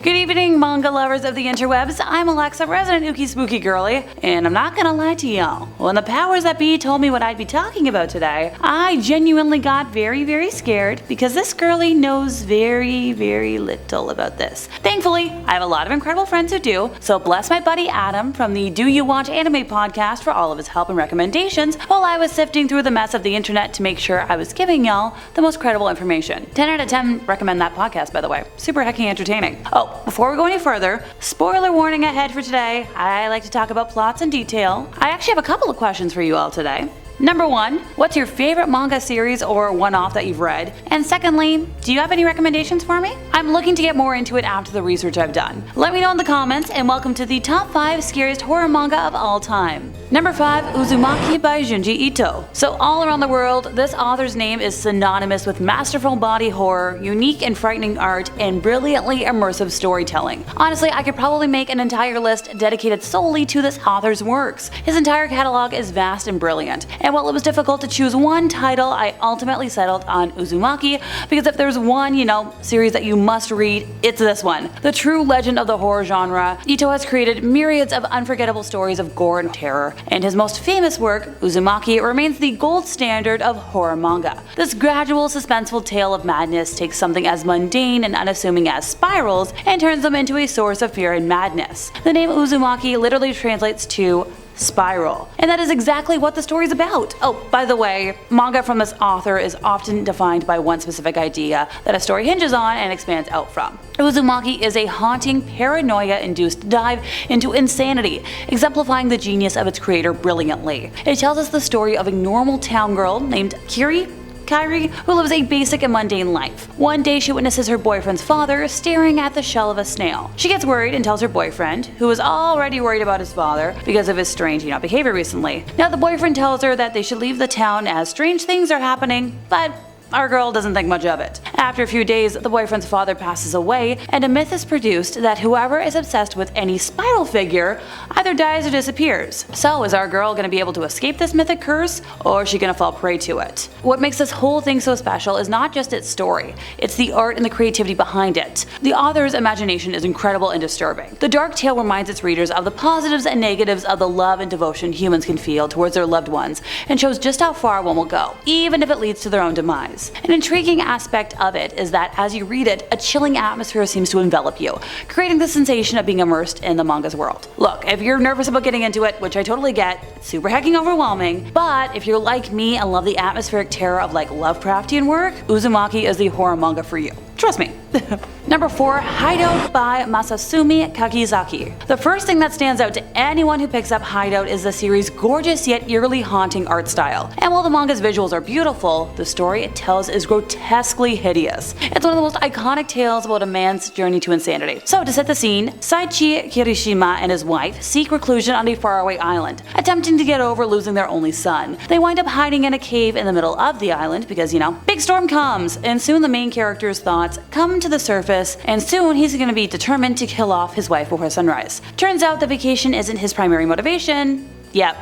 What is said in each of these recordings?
Good evening, manga lovers of the interwebs. I'm Alexa, resident Uki Spooky Girly, and I'm not gonna lie to y'all. When the powers that be told me what I'd be talking about today, I genuinely got very scared because this girly knows very little about this. Thankfully, I have a lot of incredible friends who do, so bless my buddy Adam from the Do You Watch Anime podcast for all of his help and recommendations while I was sifting through the mess of the internet to make sure I was giving y'all the most credible information. 10 out of 10 recommend that podcast, by the way. Super hecking entertaining. Oh, before we go any further, spoiler warning ahead for today. I like to talk about plots in detail. I actually have a couple of questions for you all today. Number 1, what's your favorite manga series or one-off that you've read? And secondly, do you have any recommendations for me? I'm looking to get more into it after the research I've done. Let me know in the comments, and welcome to the top 5 scariest horror manga of all time. Number 5, Uzumaki by Junji Ito. So all around the world, this author's name is synonymous with masterful body horror, unique and frightening art, and brilliantly immersive storytelling. Honestly, I could probably make an entire list dedicated solely to this author's works. His entire catalog is vast and brilliant. And while it was difficult to choose one title, I ultimately settled on Uzumaki because if there's one, series that you must read, it's this one. The true legend of the horror genre, Ito has created myriads of unforgettable stories of gore and terror, and his most famous work, Uzumaki, remains the gold standard of horror manga. This gradual, suspenseful tale of madness takes something as mundane and unassuming as spirals and turns them into a source of fear and madness. The name Uzumaki literally translates to spiral. And that is exactly what the story is about. Oh, by the way, manga from this author is often defined by one specific idea that a story hinges on and expands out from. Uzumaki is a haunting, paranoia-induced dive into insanity, exemplifying the genius of its creator brilliantly. It tells us the story of a normal town girl named Kairi, who lives a basic and mundane life. One day she witnesses her boyfriend's father staring at the shell of a snail. She gets worried and tells her boyfriend, who is already worried about his father because of his strange behavior recently. Now the boyfriend tells her that they should leave the town as strange things are happening, but our girl doesn't think much of it. After a few days, the boyfriend's father passes away, and a myth is produced that whoever is obsessed with any spiral figure either dies or disappears. So is our girl gonna be able to escape this mythic curse, or is she gonna fall prey to it? What makes this whole thing so special is not just its story, it's the art and the creativity behind it. The author's imagination is incredible and disturbing. The dark tale reminds its readers of the positives and negatives of the love and devotion humans can feel towards their loved ones, and shows just how far one will go, even if it leads to their own demise. An intriguing aspect of it is that as you read it, a chilling atmosphere seems to envelop you, creating the sensation of being immersed in the manga's world. Look, if you're nervous about getting into it, which I totally get, it's super hecking overwhelming, but if you're like me and love the atmospheric terror of Lovecraftian work, Uzumaki is the horror manga for you. Trust me. Number 4, Hideout by Masasumi Kakizaki. The first thing that stands out to anyone who picks up Hideout is the series' gorgeous yet eerily haunting art style. And while the manga's visuals are beautiful, the story it tells is grotesquely hideous. It's one of the most iconic tales about a man's journey to insanity. So to set the scene, Saichi Kirishima and his wife seek reclusion on a faraway island, attempting to get over losing their only son. They wind up hiding in a cave in the middle of the island because, big storm comes, and soon the main character's thoughts come to the surface, and soon he's going to be determined to kill off his wife before sunrise. Turns out the vacation isn't his primary motivation. Yep,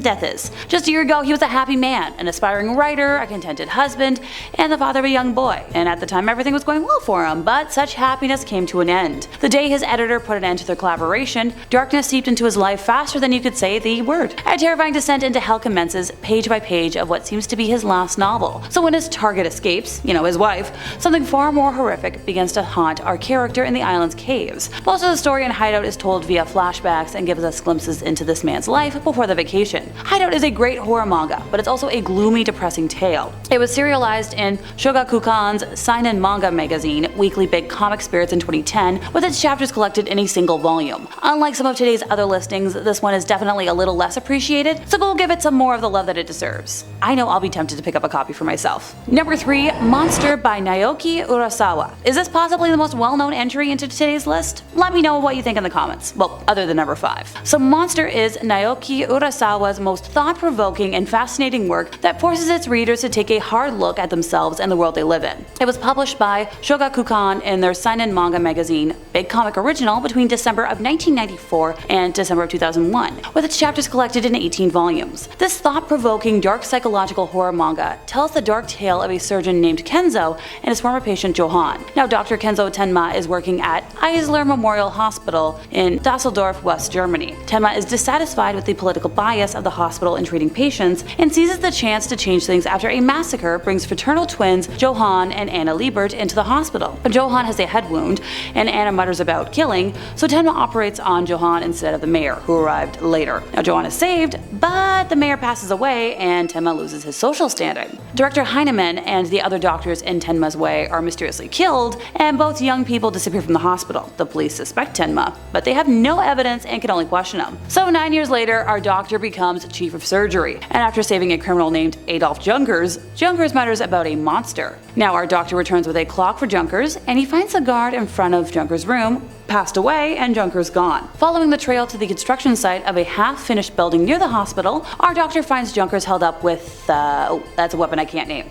death is. Just a year ago, he was a happy man, an aspiring writer, a contented husband, and the father of a young boy. And at the time, everything was going well for him, but such happiness came to an end. The day his editor put an end to their collaboration, darkness seeped into his life faster than you could say the word. A terrifying descent into hell commences, page by page, of what seems to be his last novel. So when his target escapes, his wife, something far more horrific begins to haunt our character in the island's caves. Most of the story in Hideout is told via flashbacks and gives us glimpses into this man's life before the vacation. Hideout is a great horror manga, but it's also a gloomy, depressing tale. It was serialized in Shogakukan's Seinen Manga magazine, Weekly Big Comic Spirits in 2010, with its chapters collected in a single volume. Unlike some of today's other listings, this one is definitely a little less appreciated, so go give it some more of the love that it deserves. I know I'll be tempted to pick up a copy for myself. Number 3, Monster by Naoki Urasawa. Is this possibly the most well-known entry into today's list? Let me know what you think in the comments. Well, other than number 5. So Monster is Naoki Urasawa's most thought-provoking and fascinating work that forces its readers to take a hard look at themselves and the world they live in. It was published by Shogakukan in their seinen manga magazine, big comic original between December of 1994 and December of 2001, with its chapters collected in 18 volumes. This thought-provoking dark psychological horror manga tells the dark tale of a surgeon named Kenzo and his former patient Johann. Now, Dr. Kenzo Tenma is working at Eisler Memorial Hospital in Dusseldorf, West Germany. Tenma is dissatisfied with the political bias of the hospital in treating patients and seizes the chance to change things after a massacre brings fraternal twins Johann and Anna Liebert into the hospital. Johann has a head wound, and Anna mutters about killing, so Tenma operates on Johann instead of the mayor, who arrived later. Now, Johann is saved, but the mayor passes away and Tenma loses his social standing. Director Heinemann and the other doctors in Tenma's way are mysteriously killed, and both young people disappear from the hospital. The police suspect Tenma, but they have no evidence and can only question him. So 9 years later, our doctor becomes chief of surgery, and after saving a criminal named Adolf Junkers, Junkers mutters about a monster. Now our doctor returns with a clock for Junkers, and he finds the guard in front of Junkers' room passed away and Junkers gone. Following the trail to the construction site of a half-finished building near the hospital, our doctor finds Junkers held up with, that's a weapon I can't name.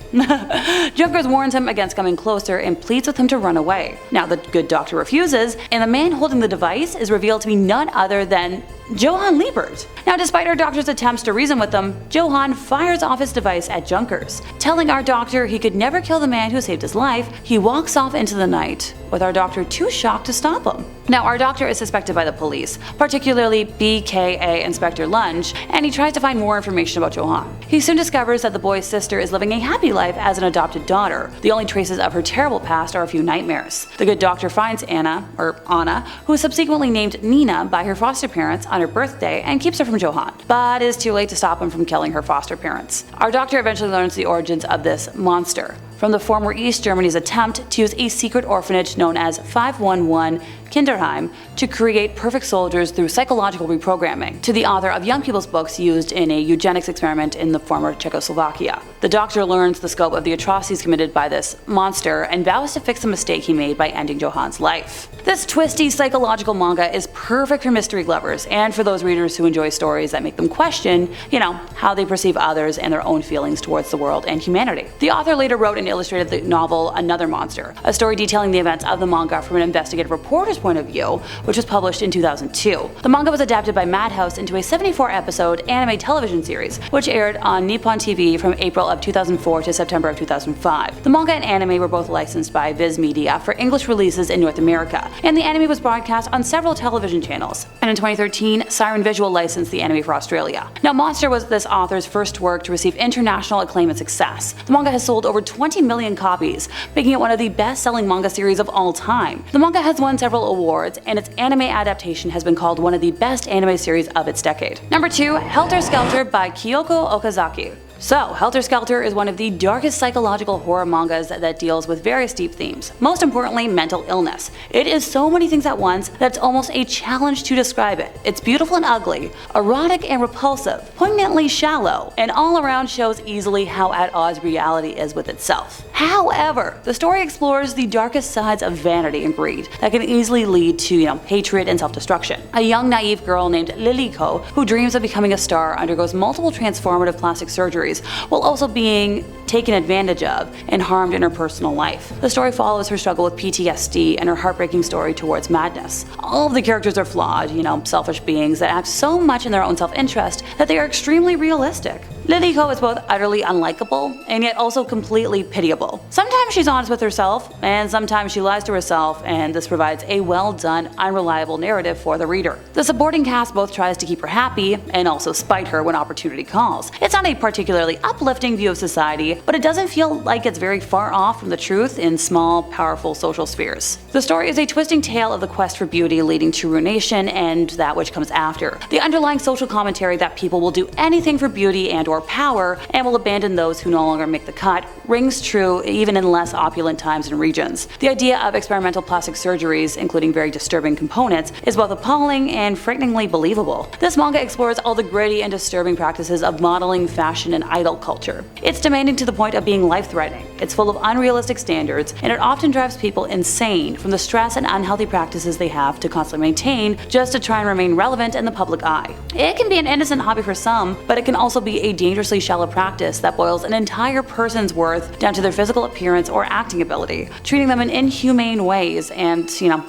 Junkers warns him against coming closer and pleads with him to run away. Now the good doctor refuses, and the man holding the device is revealed to be none other than Johann Liebert. Now, despite our doctor's attempts to reason with them, Johann fires off his device at Junkers. Telling our doctor he could never kill the man who saved his life, he walks off into the night, with our doctor too shocked to stop him. Now, our doctor is suspected by the police, particularly BKA Inspector Lunge, and he tries to find more information about Johann. He soon discovers that the boy's sister is living a happy life as an adopted daughter. The only traces of her terrible past are a few nightmares. The good doctor finds Anna, who is subsequently named Nina by her foster parents on her birthday, and keeps her from Johann, but it is too late to stop him from killing her foster parents. Our doctor eventually learns the origins of this monster from the former East Germany's attempt to use a secret orphanage known as 511 Kinderheim to create perfect soldiers through psychological reprogramming, to the author of young people's books used in a eugenics experiment in the former Czechoslovakia. The doctor learns the scope of the atrocities committed by this monster and vows to fix the mistake he made by ending Johann's life. This twisty psychological manga is perfect for mystery lovers and for those readers who enjoy stories that make them question, how they perceive others and their own feelings towards the world and humanity. The author later wrote and illustrated the novel Another Monster, a story detailing the events of the manga from an investigative reporter's point of view, which was published in 2002. The manga was adapted by Madhouse into a 74-episode anime television series, which aired on Nippon TV from April of 2004 to September of 2005. The manga and anime were both licensed by Viz Media for English releases in North America, and the anime was broadcast on several television channels. And in 2013, Siren Visual licensed the anime for Australia. Now, Monster was this author's first work to receive international acclaim and success. The manga has sold over 20 million copies, making it one of the best-selling manga series of all time. The manga has won several awards, and its anime adaptation has been called one of the best anime series of its decade. Number 2, Helter Skelter by Kyoko Okazaki. So, Helter Skelter is one of the darkest psychological horror mangas that deals with various deep themes, most importantly mental illness. It is so many things at once that it's almost a challenge to describe it. It's beautiful and ugly, erotic and repulsive, poignantly shallow, and all around shows easily how at odds reality is with itself. However, the story explores the darkest sides of vanity and greed that can easily lead to, hatred and self-destruction. A young naive girl named Liliko, who dreams of becoming a star, undergoes multiple transformative plastic surgeries while also being taken advantage of and harmed in her personal life. The story follows her struggle with PTSD and her heartbreaking story towards madness. All of the characters are flawed, selfish beings that act so much in their own self-interest that they are extremely realistic. Liliko is both utterly unlikable and yet also completely pitiable. Sometimes she's honest with herself, and sometimes she lies to herself, and this provides a well-done, unreliable narrative for the reader. The supporting cast both tries to keep her happy and also spite her when opportunity calls. It's not a particularly uplifting view of society, but it doesn't feel like it's very far off from the truth in small, powerful social spheres. The story is a twisting tale of the quest for beauty leading to ruination and that which comes after. The underlying social commentary that people will do anything for beauty and/or power and will abandon those who no longer make the cut rings true even in less opulent times and regions. The idea of experimental plastic surgeries, including very disturbing components, is both appalling and frighteningly believable. This manga explores all the gritty and disturbing practices of modeling, fashion, and idol culture. It's demanding to the point of being life-threatening. It's full of unrealistic standards, and it often drives people insane from the stress and unhealthy practices they have to constantly maintain just to try and remain relevant in the public eye. It can be an innocent hobby for some, but it can also be a dangerously shallow practice that boils an entire person's worth down to their physical appearance or acting ability, treating them in inhumane ways and,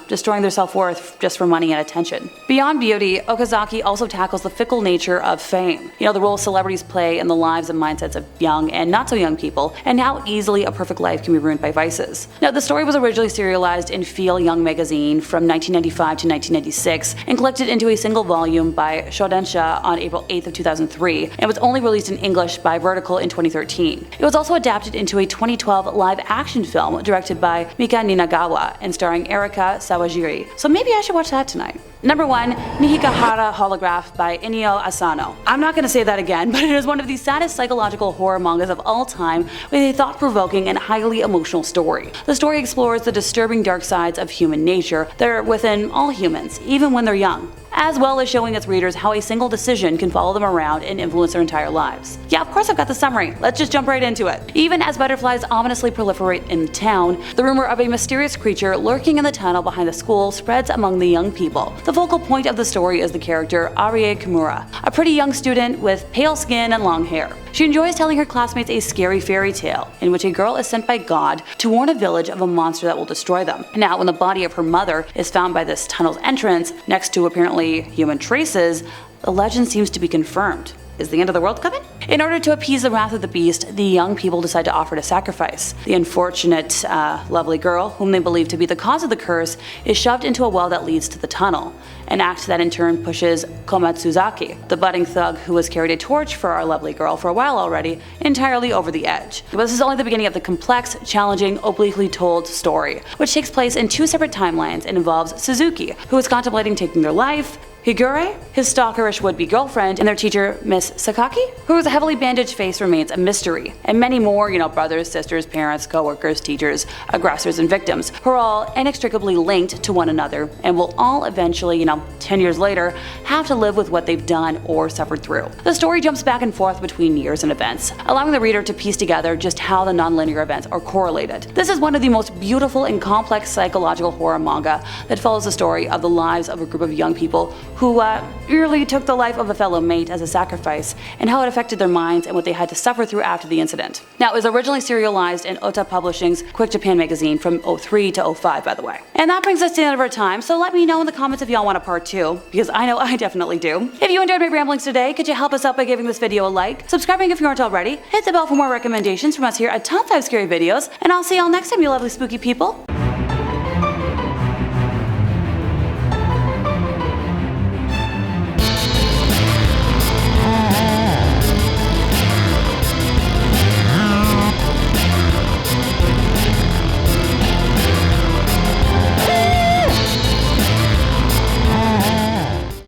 destroying their self-worth just for money and attention. Beyond beauty, Okazaki also tackles the fickle nature of fame. The role celebrities play in the lives and mindsets of young and not so young people, and how easily a perfect life can be ruined by vices. Now, the story was originally serialized in Feel Young magazine from 1995 to 1996 and collected into a single volume by Shodensha on April 8th of 2003, and was only released in English by Vertical in 2013. It was also adapted into a 2012 live-action film directed by Mika Ninagawa and starring Erika Sawajiri, so maybe I should watch that tonight. Number 1. Nijigahara Holograph by Inio Asano. I'm not gonna say that again, but it is one of the saddest psychological horror mangas of all time with a thought-provoking and highly emotional story. The story explores the disturbing dark sides of human nature that are within all humans, even when they're young, as well as showing its readers how a single decision can follow them around and influence their entire lives. Yeah, of course I've got the summary. Let's just jump right into it. Even as butterflies ominously proliferate in the town, the rumor of a mysterious creature lurking in the tunnel behind the school spreads among the young people. The focal point of the story is the character Arie Kimura, a pretty young student with pale skin and long hair. She enjoys telling her classmates a scary fairy tale in which a girl is sent by God to warn a village of a monster that will destroy them. Now, when the body of her mother is found by this tunnel's entrance, next to apparently human traces, the legend seems to be confirmed. Is the end of the world coming? In order to appease the wrath of the beast, the young people decide to offer a sacrifice. The unfortunate, lovely girl, whom they believe to be the cause of the curse, is shoved into a well that leads to the tunnel, an act that in turn pushes Komatsuzaki, the budding thug who has carried a torch for our lovely girl for a while already, entirely over the edge. But this is only the beginning of the complex, challenging, obliquely told story, which takes place in 2 separate timelines and involves Suzuki, who is contemplating taking their life, Higure, his stalkerish would-be girlfriend, and their teacher, Miss Sakaki, whose heavily bandaged face remains a mystery, and many more, brothers, sisters, parents, co-workers, teachers, aggressors, and victims, who are all inextricably linked to one another, and will all eventually, 10 years later, have to live with what they've done or suffered through. The story jumps back and forth between years and events, allowing the reader to piece together just how the non-linear events are correlated. This is one of the most beautiful and complex psychological horror manga that follows the story of the lives of a group of young people who eerily took the life of a fellow mate as a sacrifice, and how it affected their minds and what they had to suffer through after the incident. Now, it was originally serialized in Ota Publishing's Quick Japan magazine from 03 to 05, by the way. And that brings us to the end of our time, so let me know in the comments if y'all want a part 2, because I know I definitely do. If you enjoyed my ramblings today, could you help us out by giving this video a like, subscribing if you aren't already, hit the bell for more recommendations from us here at Top 5 Scary Videos, and I'll see y'all next time, you lovely spooky people.